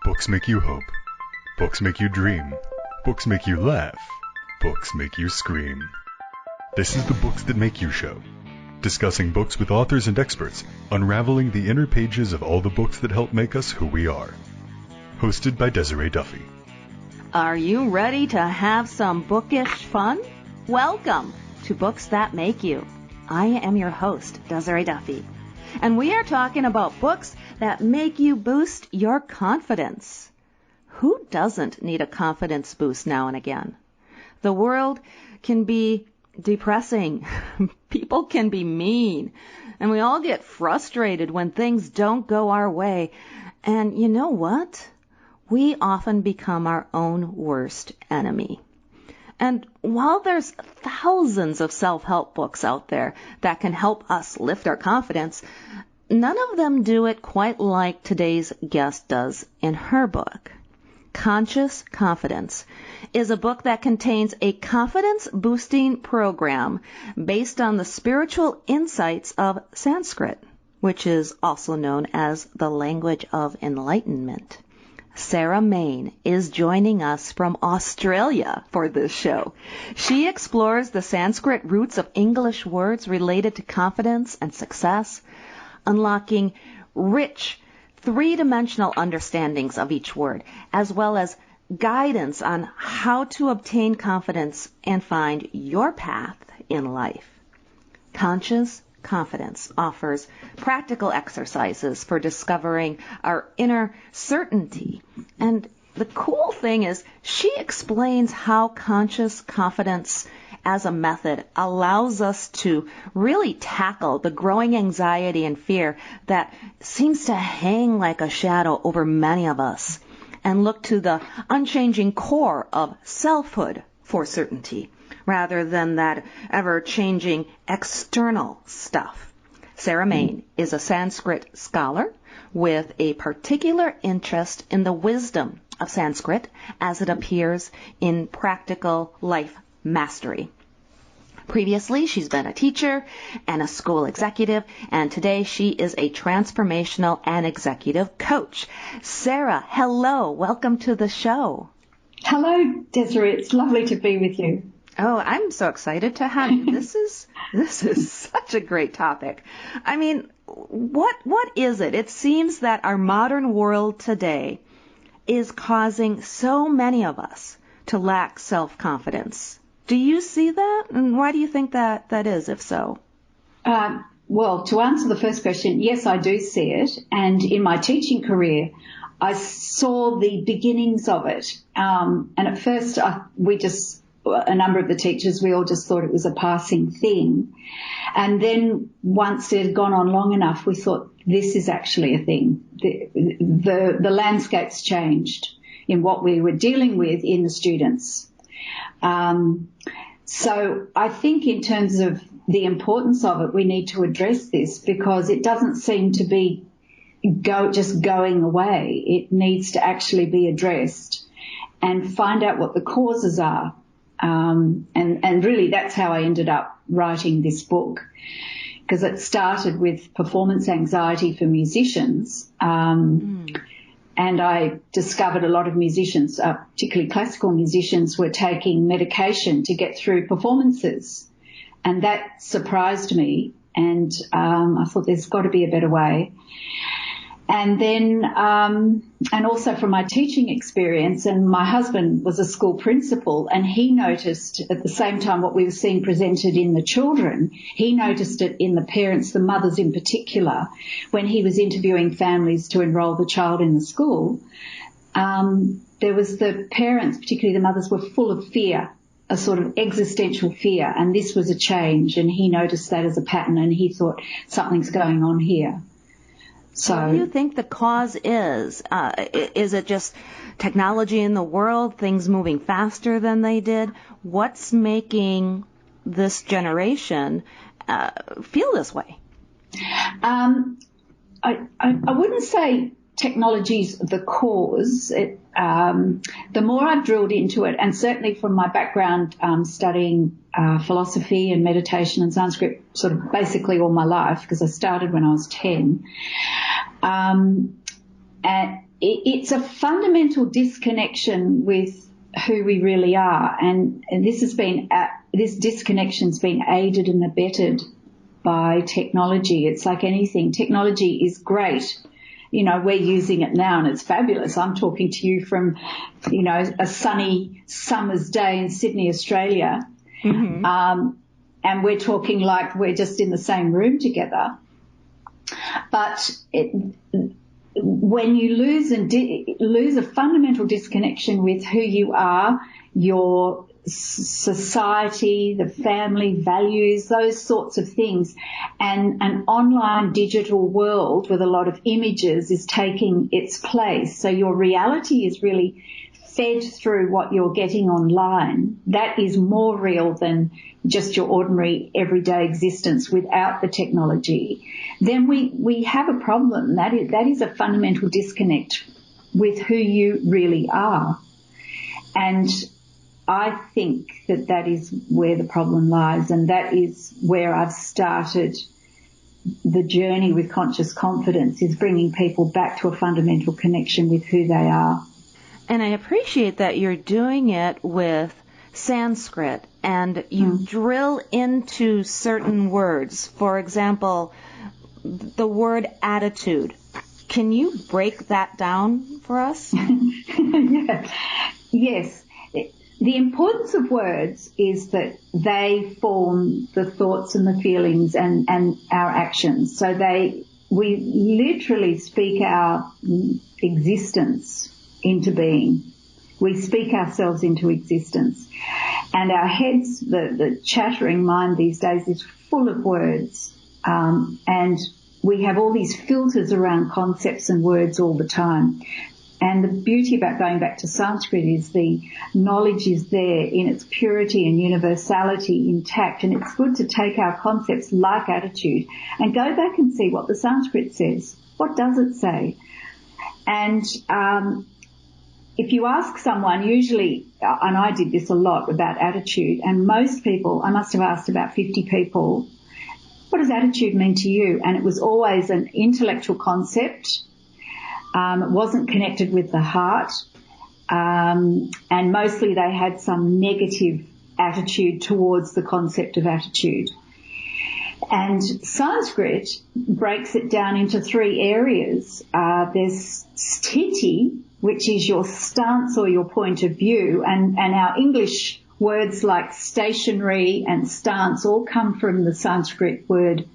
Books make you hope. Books make you dream. Books make you laugh. Books make you scream. This is the Books That Make You show, discussing books with authors and experts, unraveling the inner pages of all the books that help make us who we are. Hosted by Desiree Duffy. Are you ready to have some bookish fun? Welcome to Books That Make You. I am your host, Desiree Duffy, and we are talking about books that make you boost your confidence. Who doesn't need a confidence boost now and again? The world can be depressing. People can be mean, and we all get frustrated when things don't go our way. And you know what? We often become our own worst enemy. And while there's thousands of self-help books out there that can help us lift our confidence, none of them do it quite like today's guest does in her book. Conscious Confidence is a book that contains a confidence-boosting program based on the spiritual insights of Sanskrit, which is also known as the language of enlightenment. Sarah Main is joining us from Australia for this show. She explores the Sanskrit roots of English words related to confidence and success, unlocking rich, three-dimensional understandings of each word, as well as guidance on how to obtain confidence and find your path in life. Conscious Confidence offers practical exercises for discovering our inner certainty. And the cool thing is she explains how conscious confidence as a method allows us to really tackle the growing anxiety and fear that seems to hang like a shadow over many of us and look to the unchanging core of selfhood for certainty, rather than that ever-changing external stuff. Sarah Main is a Sanskrit scholar with a particular interest in the wisdom of Sanskrit as it appears in practical life mastery. Previously, she's been a teacher and a school executive, and today she is a transformational and executive coach. Sarah, hello. Welcome to the show. Hello, Desiree. It's lovely to be with you. Oh, I'm so excited to have you. This is such a great topic. I mean, what is it? It seems that our modern world today is causing so many of us to lack self-confidence. Do you see that? And why do you think that is, if so? Well, to answer the first question, yes, I do see it. And in my teaching career, I saw the beginnings of it. And at first, a number of the teachers, we all just thought it was a passing thing. And then once it had gone on long enough, we thought this is actually a thing. The landscape's changed in what we were dealing with in the students. So I think in terms of the importance of it, we need to address this because it doesn't seem to be just going away. It needs to actually be addressed and find out what the causes are. And really that's how I ended up writing this book, because it started with performance anxiety for musicians. And I discovered a lot of musicians, particularly classical musicians, were taking medication to get through performances. And that surprised me. And I thought there's got to be a better way. And then, and also from my teaching experience, and my husband was a school principal, and he noticed at the same time what we were seeing presented in the children, he noticed it in the parents, the mothers in particular, when he was interviewing families to enrol the child in the school. There was the parents, particularly the mothers, were full of fear, a sort of existential fear, and this was a change, and he noticed that as a pattern, and he thought something's going on here. So, what do you think the cause is? Is it just technology in the world, things moving faster than they did? What's making this generation feel this way? I wouldn't say technology's the cause. The more I've drilled into it, and certainly from my background studying philosophy and meditation and Sanskrit sort of basically all my life, because I started when I was 10, and it's a fundamental disconnection with who we really are, and this disconnection's been aided and abetted by technology. It's like anything. Technology is great. You know, we're using it now and it's fabulous. I'm talking to you from, you know, a sunny summer's day in Sydney, Australia. Mm-hmm. And we're talking like we're just in the same room together. But when you lose a fundamental disconnection with who you are, your society, the family values, those sorts of things, and an online digital world with a lot of images is taking its place. So your reality is really fed through what you're getting online. That is more real than just your ordinary everyday existence without the technology. Then we have a problem. That is a fundamental disconnect with who you really are. And I think that is where the problem lies, and that is where I've started the journey with conscious confidence, is bringing people back to a fundamental connection with who they are. And I appreciate that you're doing it with Sanskrit, and you drill into certain words. For example, the word attitude. Can you break that down for us? Yeah. Yes. The importance of words is that they form the thoughts and the feelings and our actions. So we literally speak our existence into being. We speak ourselves into existence. And our heads, the chattering mind these days is full of words. And we have all these filters around concepts and words all the time. And the beauty about going back to Sanskrit is the knowledge is there in its purity and universality intact. And it's good to take our concepts like attitude and go back and see what the Sanskrit says. What does it say? And if you ask someone, usually, and I did this a lot about attitude, and most people, I must have asked about 50 people, what does attitude mean to you? And it was always an intellectual concept. It wasn't connected with the heart, and mostly they had some negative attitude towards the concept of attitude. And Sanskrit breaks it down into three areas. There's sthiti, which is your stance or your point of view, and our English words like stationary and stance all come from the Sanskrit word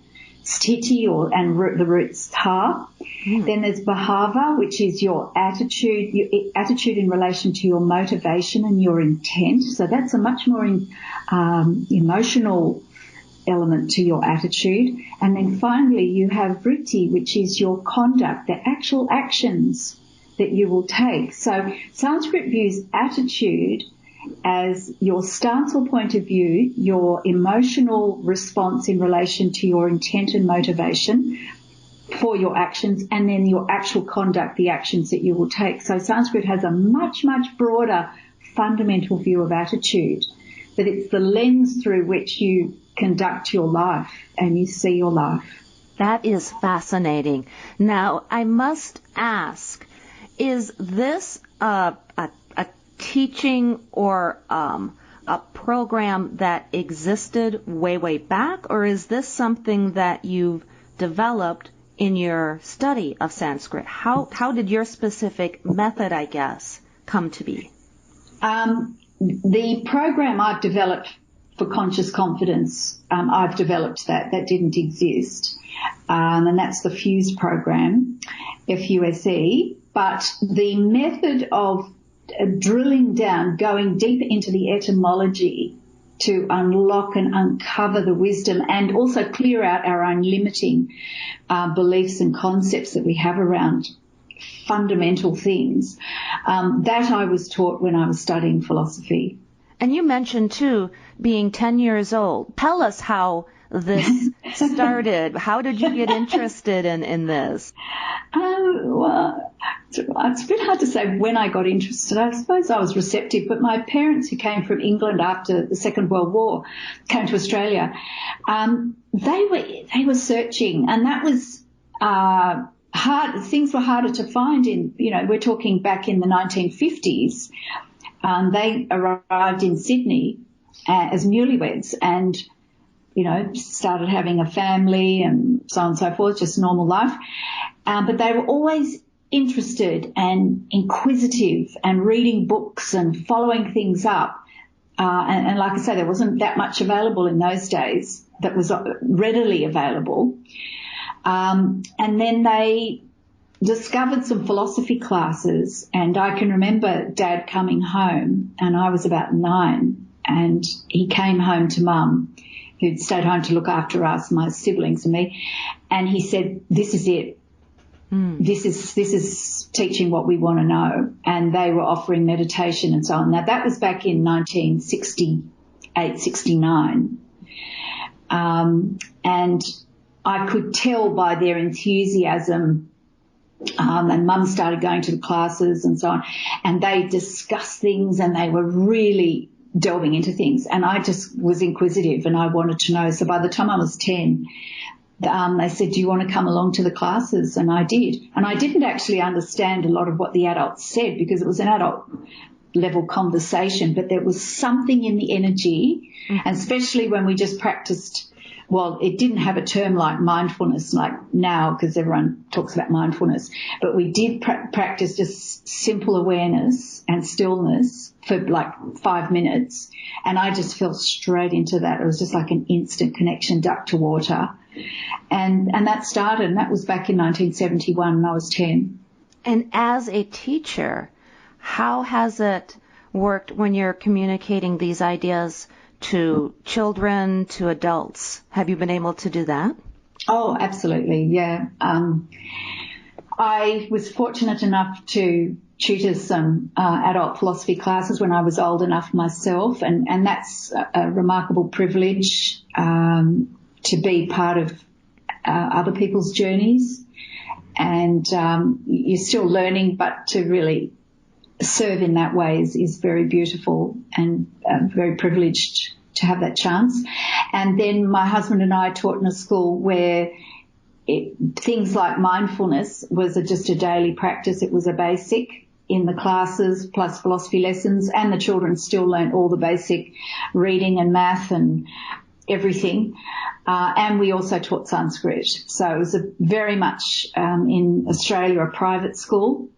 sthiti and the root stha. Then there's bhava, which is your attitude in relation to your motivation and your intent. So that's a much more emotional element to your attitude. And then finally you have vritti, which is your conduct, the actual actions that you will take. So Sanskrit views attitude as your stance or point of view, your emotional response in relation to your intent and motivation for your actions, and then your actual conduct, the actions that you will take. So Sanskrit has a much, much broader fundamental view of attitude, that it's the lens through which you conduct your life and you see your life. That is fascinating. Now, I must ask, is this a teaching or a program that existed way back, or is this something that you've developed in your study of Sanskrit? How did your specific method, I guess, come to be? The program I've developed for conscious confidence, I've developed that didn't exist, and that's the FUSE program, FUSE. But the method of drilling down, going deeper into the etymology to unlock and uncover the wisdom and also clear out our own limiting beliefs and concepts that we have around fundamental things, that I was taught when I was studying philosophy. And you mentioned, too, being 10 years old. Tell us how this started. How did you get interested in this? Well, it's a bit hard to say when I got interested. I suppose I was receptive, but my parents, who came from England after the Second World War, came to Australia. They were searching, and that was things were harder to find we're talking back in the 1950s. They arrived in Sydney as newlyweds and, started having a family and so on and so forth, just normal life. But they were always interested and inquisitive and reading books and following things up. And like I say, there wasn't that much available in those days that was readily available. And then they discovered some philosophy classes, and I can remember Dad coming home, and I was about 9, and he came home to Mum, who'd stayed home to look after us, my siblings and me, and he said, "This is it. This is teaching what we want to know." And they were offering meditation and so on. Now, that was back in 1968, 69. And I could tell by their enthusiasm, and Mum started going to the classes and so on, and they discussed things and they were really delving into things. And I just was inquisitive and I wanted to know. So by the time I was 10, they said, "Do you want to come along to the classes?" And I did. And I didn't actually understand a lot of what the adults said because it was an adult level conversation, but there was something in the energy, and especially when we just practiced. Well, it didn't have a term like mindfulness like now because everyone talks about mindfulness, but we did practice just simple awareness and stillness for like 5 minutes, and I just fell straight into that. It was just like an instant connection, duck to water, and that started, and that was back in 1971 and I was 10. And as a teacher, how has it worked when you're communicating these ideas to children, to adults? Have you been able to do that? Oh, absolutely, yeah. I was fortunate enough to tutor some adult philosophy classes when I was old enough myself, and that's a remarkable privilege to be part of other people's journeys. And you're still learning, but to really serve in that way is very beautiful, and very privileged to have that chance. And then my husband and I taught in a school where things like mindfulness was just a daily practice. It was a basic in the classes plus philosophy lessons, and the children still learnt all the basic reading and math and everything. And we also taught Sanskrit. So it was very much in Australia a private school.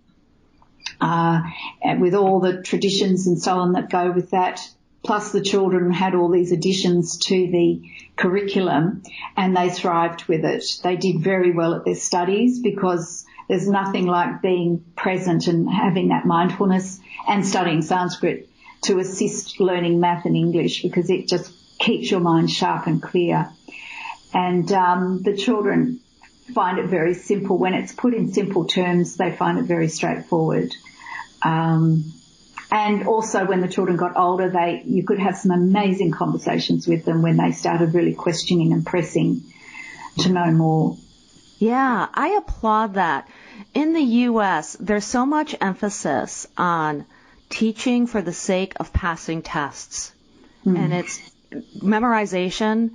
And with all the traditions and so on that go with that, plus the children had all these additions to the curriculum, and they thrived with it. They did very well at their studies because there's nothing like being present and having that mindfulness and studying Sanskrit to assist learning math and English, because it just keeps your mind sharp and clear. And the children find it very simple. When it's put in simple terms, they find it very straightforward. And also when the children got older, you could have some amazing conversations with them when they started really questioning and pressing to know more. Yeah, I applaud that. In the U.S., there's so much emphasis on teaching for the sake of passing tests. And it's memorization.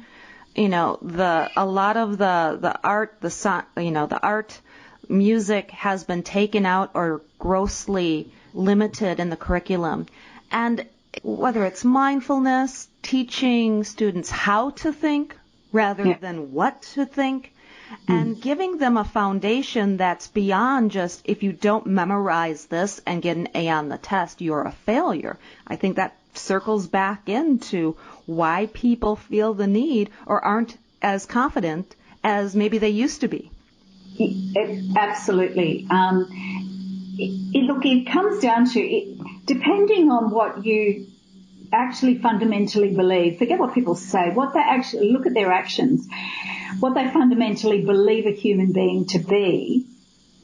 A lot of the art, the art, music has been taken out or grossly limited in the curriculum. And whether it's mindfulness, teaching students how to think rather than what to think, and giving them a foundation that's beyond just, if you don't memorize this and get an A on the test, you're a failure. I think that circles back into why people feel the need or aren't as confident as maybe they used to be. Absolutely. It comes down to it, depending on what you actually fundamentally believe. Forget what people say. What they actually look at their actions. What they fundamentally believe a human being to be.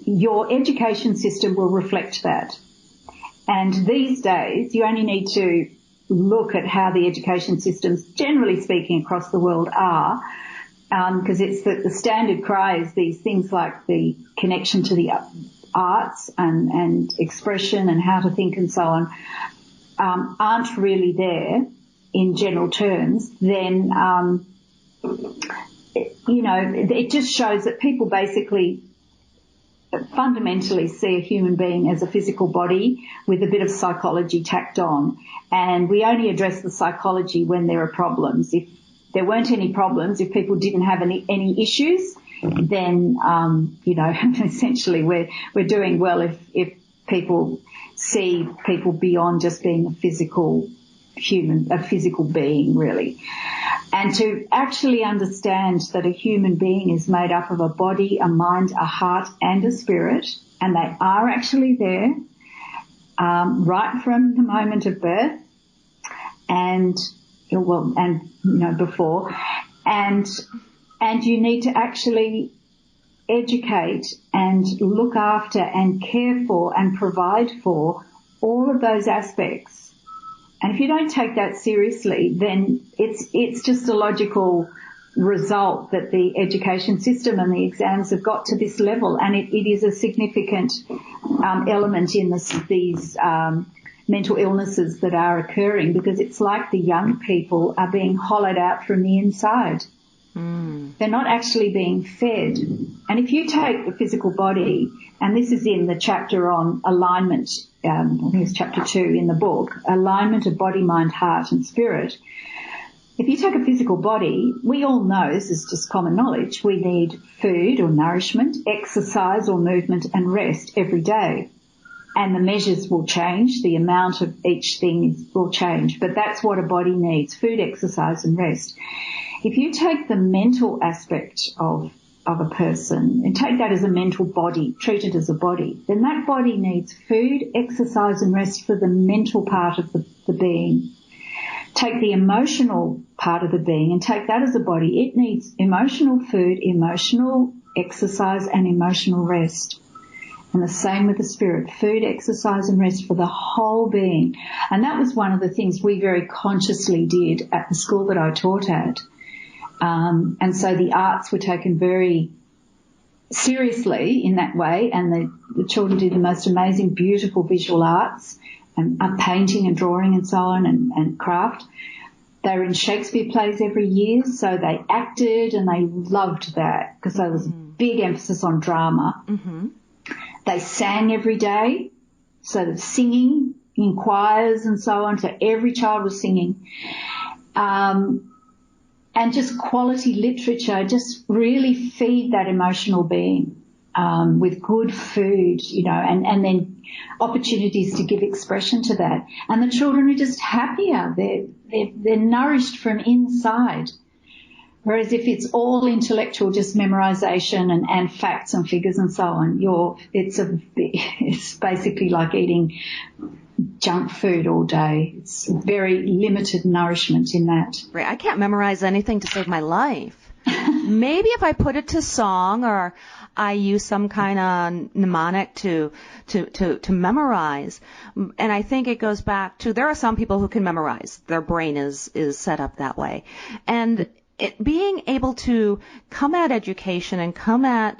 Your education system will reflect that. And these days, you only need to look at how the education systems, generally speaking, across the world are, because it's the standard cry is these things like the connection to the arts and expression and how to think and so on aren't really there in general terms, then, it just shows that people basically fundamentally see a human being as a physical body with a bit of psychology tacked on. And we only address the psychology when there are problems. If there weren't any problems, if people didn't have any issues, then, essentially we're doing well if people see people beyond just being a physical being, really. And to actually understand that a human being is made up of a body, a mind, a heart, and a spirit, and they are actually there, right from the moment of birth and before. And you need to actually educate and look after and care for and provide for all of those aspects. And if you don't take that seriously, then it's just a logical result that the education system and the exams have got to this level. And it is a significant element in these mental illnesses that are occurring, because it's like the young people are being hollowed out from the inside. They're not actually being fed. And if you take the physical body, and this is in the chapter on alignment, I think it's chapter 2 in the book, alignment of body, mind, heart and spirit. If you take a physical body, we all know, this is just common knowledge, we need food or nourishment, exercise or movement and rest every day. And the measures will change, the amount of each thing will change, but that's what a body needs, food, exercise and rest. If you take the mental aspect of a person and take that as a mental body, treat it as a body, then that body needs food, exercise and rest for the mental part of the being. Take the emotional part of the being and take that as a body. It needs emotional food, emotional exercise and emotional rest. And the same with the spirit, food, exercise and rest for the whole being. And that was one of the things we very consciously did at the school that I taught at. And so the arts were taken very seriously in that way, and the children did the most amazing, beautiful visual arts and painting and drawing and so on and craft. They were in Shakespeare plays every year, so they acted and they loved that because there was a big emphasis on drama. Mm-hmm. They sang every day, so the singing in choirs and so on, so every child was singing. And just quality literature, just really feed that emotional being with good food, and then opportunities to give expression to that. And the children are just happier. They're nourished from inside. Whereas if it's all intellectual, just memorization and facts and figures and so on, it's basically like eating junk food all day. It's very limited nourishment in that. Right. I can't memorize anything to save my life. Maybe if I put it to song or I use some kind of mnemonic to memorize. And I think it goes back to, there are some people who can memorize. Their brain is set up that way. And being able to come at education and come at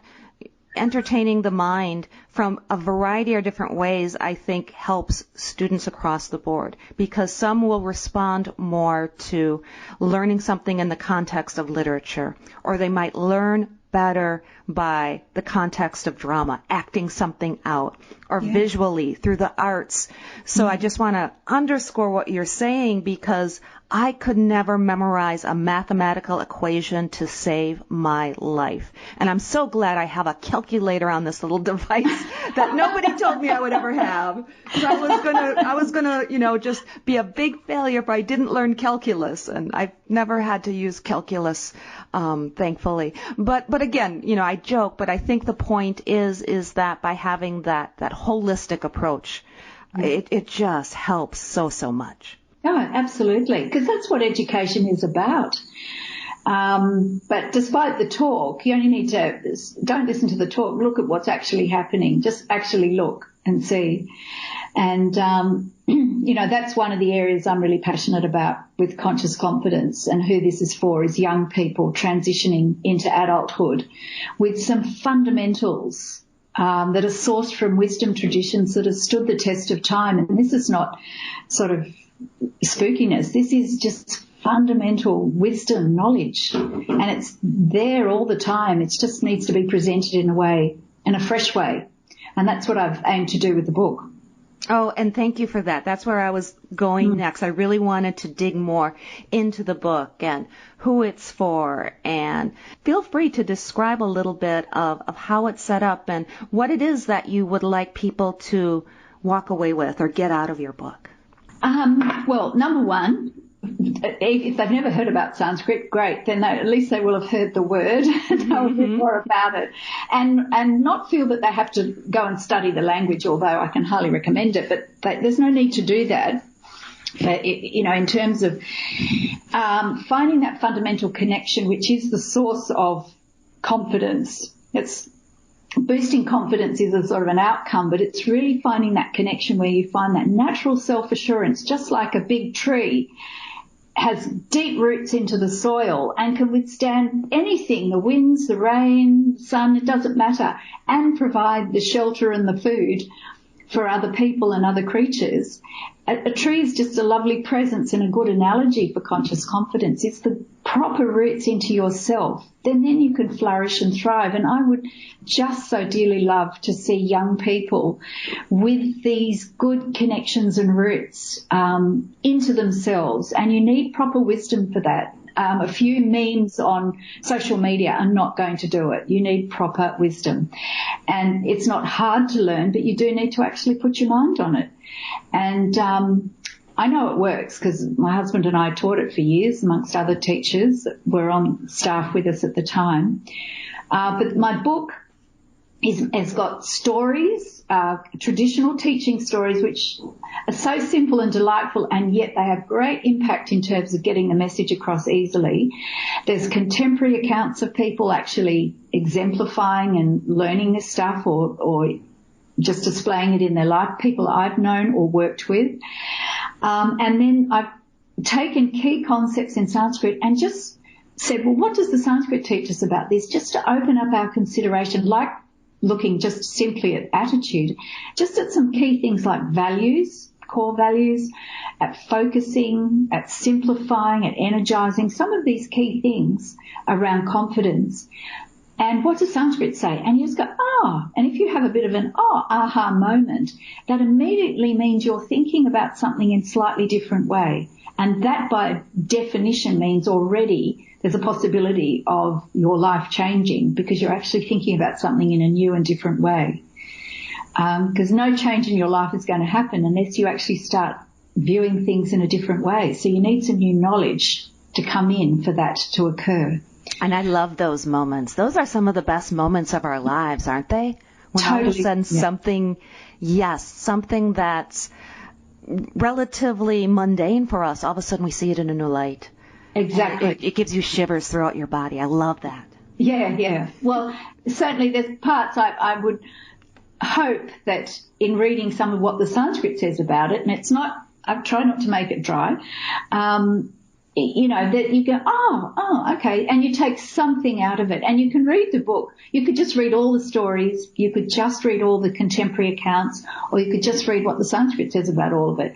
entertaining the mind from a variety of different ways, I think helps students across the board, because some will respond more to learning something in the context of literature, or they might learn better by the context of drama, acting something out, or visually through the arts. So I just want to underscore what you're saying, because I could never memorize a mathematical equation to save my life. And I'm so glad I have a calculator on this little device that nobody told me I would ever have. Because I was gonna, just be a big failure if I didn't learn calculus. And I've never had to use calculus, thankfully. But again, I joke, but I think the point is that by having that holistic approach, it just helps so much. Oh, absolutely, because that's what education is about. But despite the talk, you only need to, don't listen to the talk, look at what's actually happening. Just actually look and see. And, that's one of the areas I'm really passionate about with conscious confidence, and who this is for is young people transitioning into adulthood with some fundamentals that are sourced from wisdom traditions that have stood the test of time. And this is not sort of spookiness. This is just fundamental wisdom, knowledge, and it's there all the time. It just needs to be presented in a way in a fresh way. And that's what I've aimed to do with the book. Oh, and thank you for that. That's where I was going next. I really wanted to dig more into the book and who it's for. And feel free to describe a little bit of how it's set up and what it is that you would like people to walk away with or get out of your book. Well, number one, if they've never heard about Sanskrit, great, then at least they will have heard the word and know a bit more about it, and not feel that they have to go and study the language, although I can highly recommend it, but there's no need to do that. In terms of finding that fundamental connection, which is the source of confidence. It's boosting confidence is a sort of an outcome, but it's really finding that connection where you find that natural self-assurance, just like a big tree has deep roots into the soil and can withstand anything, the winds, the rain, the sun, it doesn't matter, and provide the shelter and the food for other people and other creatures. A tree is just a lovely presence and a good analogy for conscious confidence. It's the proper roots into yourself. Then you can flourish and thrive. And I would just so dearly love to see young people with these good connections and roots into themselves. And you need proper wisdom for that. A few memes on social media are not going to do it. You need proper wisdom. And it's not hard to learn, but you do need to actually put your mind on it. And I know it works because my husband and I taught it for years amongst other teachers that were on staff with us at the time. But my book has got stories, traditional teaching stories, which are so simple and delightful, and yet they have great impact in terms of getting the message across easily. There's contemporary accounts of people actually exemplifying and learning this stuff or just displaying it in their life, people I've known or worked with. And then I've taken key concepts in Sanskrit and just said, well, what does the Sanskrit teach us about this? Just to open up our consideration, like looking just simply at attitude, just at some key things like values, core values, at focusing, at simplifying, at energizing, some of these key things around confidence. And what does Sanskrit say? And you just go, and if you have a bit of an aha moment, that immediately means you're thinking about something in a slightly different way. And that by definition means already there's a possibility of your life changing because you're actually thinking about something in a new and different way. Because no change in your life is going to happen unless you actually start viewing things in a different way. So you need some new knowledge to come in for that to occur. And I love those moments. Those are some of the best moments of our lives, aren't they? When all of a sudden something that's relatively mundane for us, all of a sudden we see it in a new light. Exactly. It gives you shivers throughout your body. I love that. Yeah. Well, certainly there's parts I would hope that in reading some of what the Sanskrit says about it, and it's not, I try not to make it dry, that you go, okay, and you take something out of it, and you can read the book. You could just read all the stories, you could just read all the contemporary accounts, or you could just read what the Sanskrit says about all of it,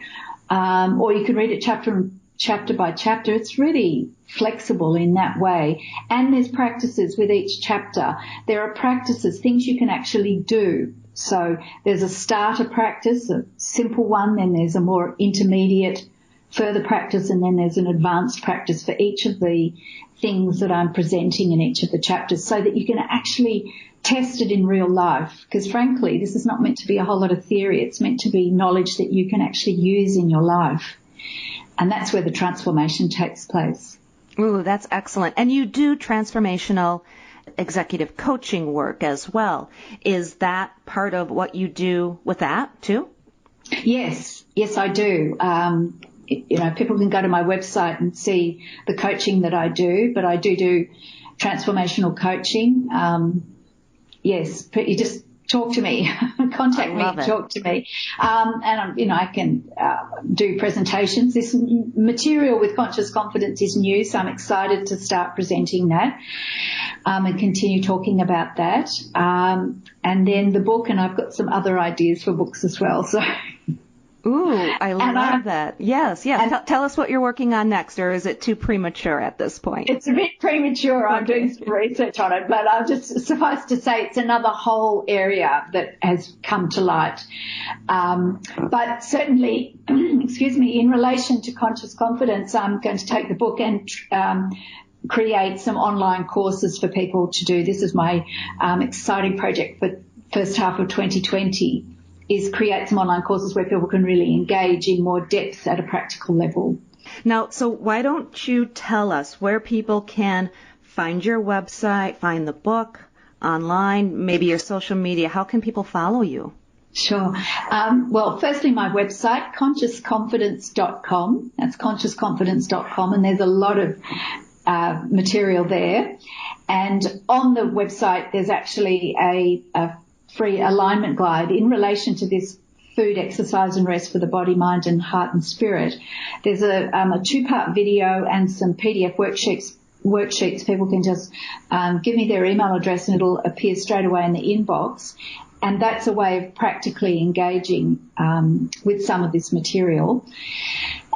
or you could read it chapter by chapter. It's really flexible in that way, and there's practices with each chapter. There are practices, things you can actually do. So there's a starter practice, a simple one, then there's a more intermediate further practice, and then there's an advanced practice for each of the things that I'm presenting in each of the chapters so that you can actually test it in real life. Because frankly, this is not meant to be a whole lot of theory. It's meant to be knowledge that you can actually use in your life. And that's where the transformation takes place. Ooh, that's excellent. And you do transformational executive coaching work as well. Is that part of what you do with that too? Yes, I do. People can go to my website and see the coaching that I do, but I do transformational coaching. Yes, you just talk to me, contact me, talk to me. And I can do presentations. This material with Conscious Confidence is new, so I'm excited to start presenting that and continue talking about that. And then the book, and I've got some other ideas for books as well. So Ooh, I love that. Yes. Tell us what you're working on next, or is it too premature at this point? It's a bit premature. I'm doing some research on it, but I'll just suffice to say it's another whole area that has come to light. But certainly, in relation to conscious confidence, I'm going to take the book and create some online courses for people to do. This is my exciting project for first half of 2020, is create some online courses where people can really engage in more depth at a practical level. Now, so why don't you tell us where people can find your website, find the book online, maybe your social media? How can people follow you? Sure. Well, firstly, my website, consciousconfidence.com. That's consciousconfidence.com, and there's a lot of material there. And on the website, there's actually a free alignment guide in relation to this food, exercise and rest for the body, mind and heart and spirit. There's a 2-part video and some PDF worksheets. People can just give me their email address and it'll appear straight away in the inbox. And that's a way of practically engaging with some of this material.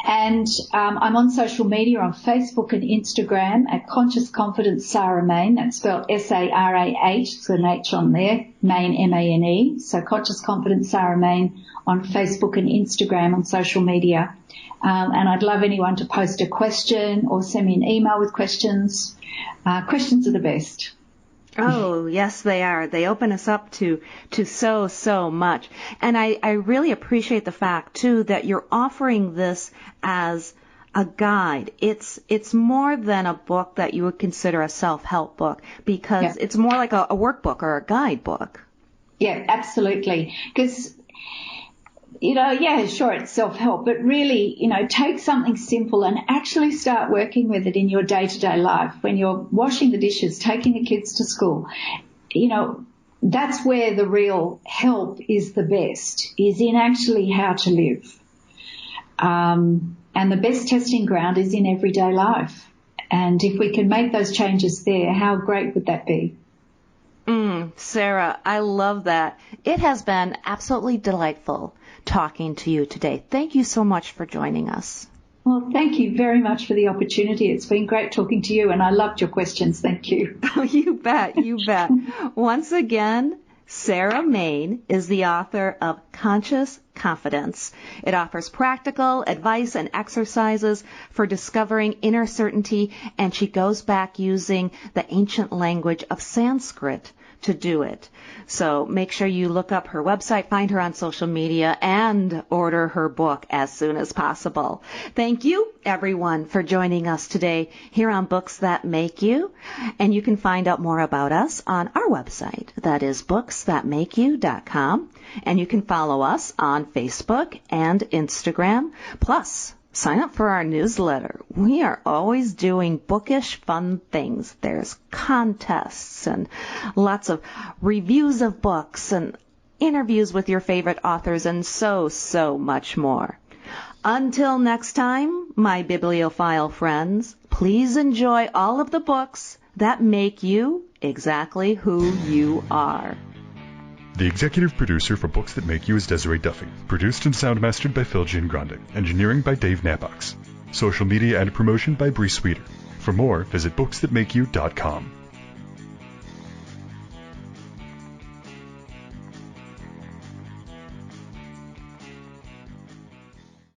And I'm on social media on Facebook and Instagram at Conscious Confidence Sarah Main. That's spelled S-A-R-A-H. It's an H on there, Main, M-A-N-E. So Conscious Confidence Sarah Main on Facebook and Instagram on social media. And I'd love anyone to post a question or send me an email with questions. Questions are the best. Oh, yes, they are. They open us up to so much. And I really appreciate the fact, too, that you're offering this as a guide. It's more than a book that you would consider a self-help book, because it's more like a workbook or a guidebook. Yeah, absolutely. Because, sure, it's self-help, but really, take something simple and actually start working with it in your day-to-day life. When you're washing the dishes, taking the kids to school, that's where the real help is the best, is in actually how to live. And the best testing ground is in everyday life. And if we can make those changes there, how great would that be? Sarah, I love that. It has been absolutely delightful talking to you today. Thank you so much for joining us. Well, thank you very much for the opportunity. It's been great talking to you, and I loved your questions. Thank you. Oh, you bet. Once again, Sarah Main is the author of Conscious Confidence. It offers practical advice and exercises for discovering inner certainty, and she goes back using the ancient language of Sanskrit to do it. So make sure you look up her website, find her on social media, and order her book as soon as possible. Thank you, everyone, for joining us today here on Books That Make You. And you can find out more about us on our website. That is booksthatmakeyou.com. And you can follow us on Facebook and Instagram. Plus, sign up for our newsletter. We are always doing bookish fun things. There's contests and lots of reviews of books and interviews with your favorite authors and so much more. Until next time, my bibliophile friends, please enjoy all of the books that make you exactly who you are. The executive producer for Books That Make You is Desiree Duffy. Produced and sound mastered by Phil Giangrande. Engineering by Dave Nabox. Social media and promotion by Bree Sweeter. For more, visit booksthatmakeyou.com.